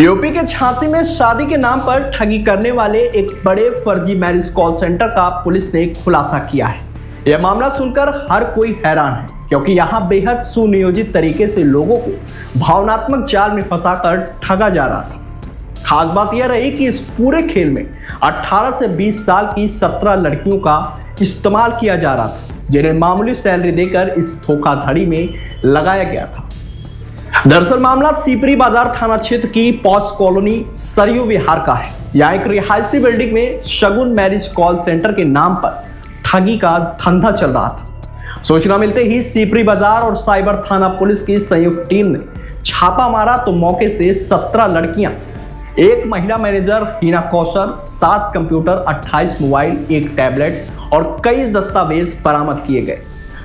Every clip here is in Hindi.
यूपी के झांसी में शादी के नाम पर ठगी करने वाले एक बड़े फर्जी मैरिज कॉल सेंटर का पुलिस ने खुलासा किया है। यह मामला सुनकर हर कोई हैरान है, क्योंकि यहां बेहद सुनियोजित तरीके से लोगों को भावनात्मक जाल में फंसाकर ठगा जा रहा था। खास बात यह रही कि इस पूरे खेल में 18 से 20 साल की 17 लड़कियों का इस्तेमाल किया जा रहा था, जिन्हें मामूली सैलरी देकर इस धोखाधड़ी में लगाया गया था। दरअसल मामला सीपरी बाजार थाना क्षेत्र की पॉश कॉलोनी सरयू विहार का है। यहाँ एक रिहायशी बिल्डिंग में शगुन मैरिज कॉल सेंटर के नाम पर ठगी का धंधा चल रहा था। सूचना मिलते ही सीपरी बाजार और साइबर थाना पुलिस की संयुक्त टीम ने छापा मारा तो मौके से 17 लड़कियां, एक महिला मैनेजर हिना कौशल, 7 कंप्यूटर, 28 मोबाइल, एक टैबलेट और कई दस्तावेज बरामद किए गए।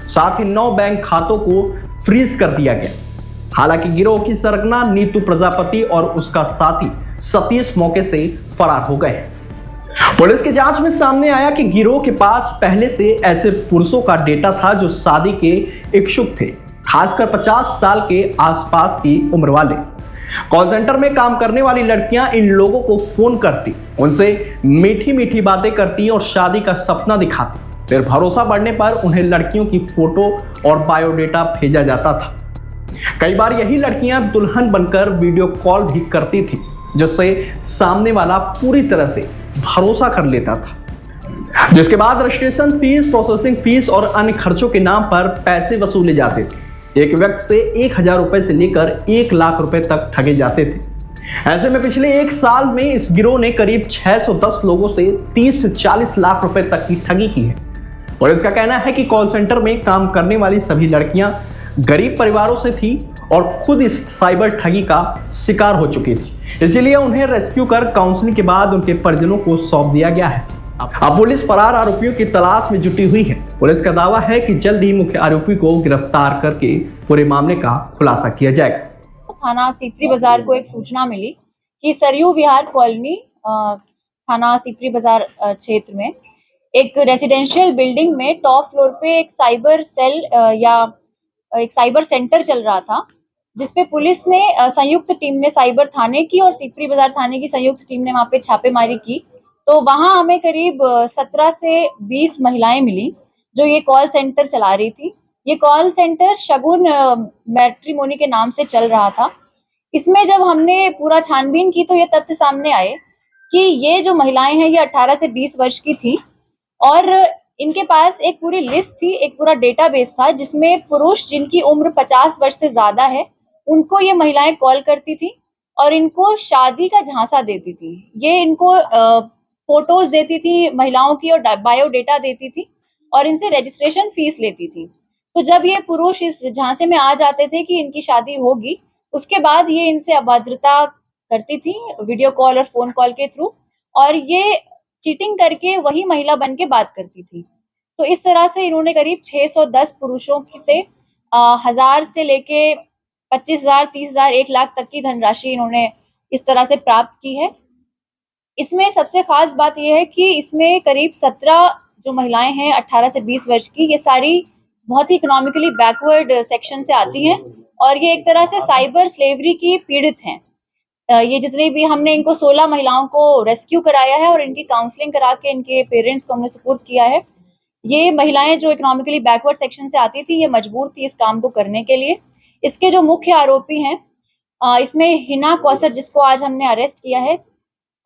साथ ही 9 बैंक खातों को फ्रीज कर दिया गया। हालांकि गिरोह की सरगना नीतू प्रजापति और उसका साथी सतीश मौके से फरार हो गए। पुलिस की जांच में सामने आया कि गिरोह के पास पहले से ऐसे पुरुषों का डेटा था जो शादी के इच्छुक थे, खासकर 50 साल के आसपास की उम्र वाले। कॉल सेंटर में काम करने वाली लड़कियां इन लोगों को फोन करती, उनसे मीठी मीठी बातें करती और शादी का सपना दिखाती। फिर भरोसा बढ़ने पर उन्हें लड़कियों की फोटो और बायोडेटा भेजा जाता था। कई बार यही लड़कियां दुल्हन बनकर वीडियो कॉल भी करती थी, जिससे सामने वाला पूरी तरह से भरोसा कर लेता था। जिसके बाद रजिस्ट्रेशन फीस, प्रोसेसिंग फीस और अन्य खर्चों के नाम पर पैसे वसूले जाते थे। एक व्यक्ति से 1000 रुपए से लेकर 1 लाख रुपए तक ठगे जाते थे। ऐसे में पिछले 1 साल में इस गिरोह ने करीब 610 लोगों से 30 से 40 लाख रुपए तक की ठगी की है। पुलिस का कहना है कि कॉल सेंटर में काम करने वाली सभी लड़कियां गरीब परिवारों से थी और खुद इस साइबर ठगी का शिकार हो चुकी थी। इसीलिए उन्हें रेस्क्यू कर काउंसलिंग के बाद उनके परिजनों को सौंप दिया गया है। अब पुलिस फरार आरोपियों की तलाश में जुटी हुई है। पुलिस का दावा है कि जल्द ही मुख्य आरोपी को गिरफ्तार करके पूरे मामले का खुलासा किया जाएगा। थाना सीपरी बाजार को एक सूचना मिली कि सरयू विहार कॉलोनी थाना सीपरी बाजार क्षेत्र में एक रेजिडेंशियल बिल्डिंग में टॉप फ्लोर पे एक साइबर सेल या एक साइबर सेंटर चल रहा था, जिसपे पुलिस ने संयुक्त टीम ने साइबर थाने की और सीपरी बाजार थाने की संयुक्त टीम ने वहां पे छापेमारी की। तो वहां हमें करीब 17 से 20 महिलाएं मिली जो ये कॉल सेंटर चला रही थी। ये कॉल सेंटर शगुन मैट्रिमोनी के नाम से चल रहा था। इसमें जब हमने पूरा छानबीन की तो ये तथ्य सामने आए कि ये जो महिलाएं हैं ये 18 से 20 वर्ष की थी और इनके पास एक पूरी लिस्ट थी, एक पूरा डेटाबेस था जिसमें पुरुष जिनकी उम्र 50 वर्ष से ज्यादा है उनको ये महिलाएं कॉल करती थी और इनको शादी का झांसा देती थी। ये इनको फोटोज देती थी महिलाओं की और बायोडेटा देती थी और इनसे रजिस्ट्रेशन फीस लेती थी। तो जब ये पुरुष इस झांसे में आ जाते थे कि इनकी शादी होगी, उसके बाद ये इनसे अभद्रता करती थी वीडियो कॉल और फोन कॉल के थ्रू, और ये चीटिंग करके वही महिला बन के बात करती थी। तो इस तरह से इन्होंने करीब 610 पुरुषों से 1000 से लेके 25,000, 30,000, 1 लाख तक की धनराशि इन्होंने इस तरह से प्राप्त की है। इसमें सबसे खास बात यह है कि इसमें करीब 17 जो महिलाएं हैं 18 से 20 वर्ष की, ये सारी बहुत ही इकोनॉमिकली बैकवर्ड सेक्शन से आती हैं और ये एक तरह से साइबर स्लेवरी की पीड़ित हैं। ये जितने भी हमने इनको 16 महिलाओं को रेस्क्यू कराया है और इनकी काउंसलिंग करा के इनके पेरेंट्स को हमने सपोर्ट किया है। ये महिलाएं जो इकोनॉमिकली बैकवर्ड सेक्शन से आती थी, ये मजबूर थी इस काम को करने के लिए। इसके जो मुख्य आरोपी हैं इसमें हिना कौसर, जिसको आज हमने अरेस्ट किया है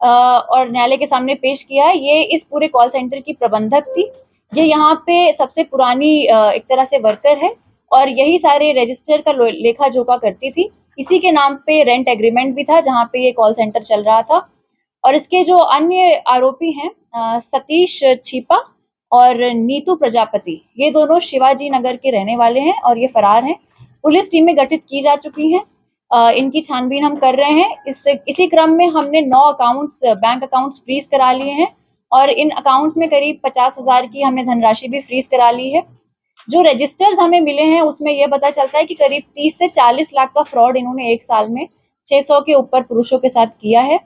और न्यायालय के सामने पेश किया है, ये इस पूरे कॉल सेंटर की प्रबंधक थी। ये यहाँ पे सबसे पुरानी एक तरह से वर्कर है और यही सारे रजिस्टर का लेखा जोखा करती थी। इसी के नाम पे रेंट एग्रीमेंट भी था जहाँ पे ये कॉल सेंटर चल रहा था। और इसके जो अन्य आरोपी हैं सतीश छीपा और नीतू प्रजापति, ये दोनों शिवाजी नगर के रहने वाले हैं और ये फरार हैं। पुलिस टीमें गठित की जा चुकी हैं, इनकी छानबीन हम कर रहे हैं। इसी क्रम में हमने 9 बैंक अकाउंट्स फ्रीज करा लिए हैं और इन अकाउंट्स में करीब 50,000 की हमने धनराशि भी फ्रीज करा ली है। जो रजिस्टर्स हमें मिले हैं उसमें यह पता चलता है कि करीब 30 से 40 लाख का फ्रॉड इन्होंने 1 साल में 600 के ऊपर पुरुषों के साथ किया है।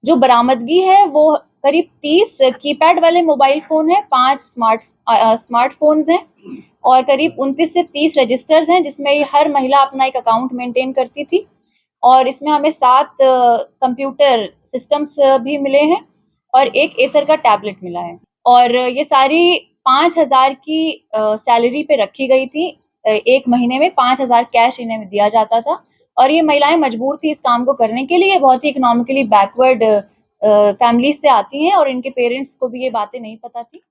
जो बरामदगी है वो करीब 30 कीपैड वाले मोबाइल फोन है, 5 स्मार्टफोन्स हैं और करीब 29 से 30 रजिस्टर्स हैं जिसमें हर महिला अपना एक अकाउंट मेंटेन करती थी। और इसमें हमें 7 कंप्यूटर सिस्टम्स भी मिले हैं और एक एसर का टैबलेट मिला है। और ये सारी 5,000 की सैलरी पे रखी गई थी। 1 महीने में 5,000 कैश इन्हें दिया जाता था और ये महिलाएं मजबूर थी इस काम को करने के लिए। बहुत ही इकोनॉमिकली बैकवर्ड फैमिलीज से आती हैं और इनके पेरेंट्स को भी ये बातें नहीं पता थी।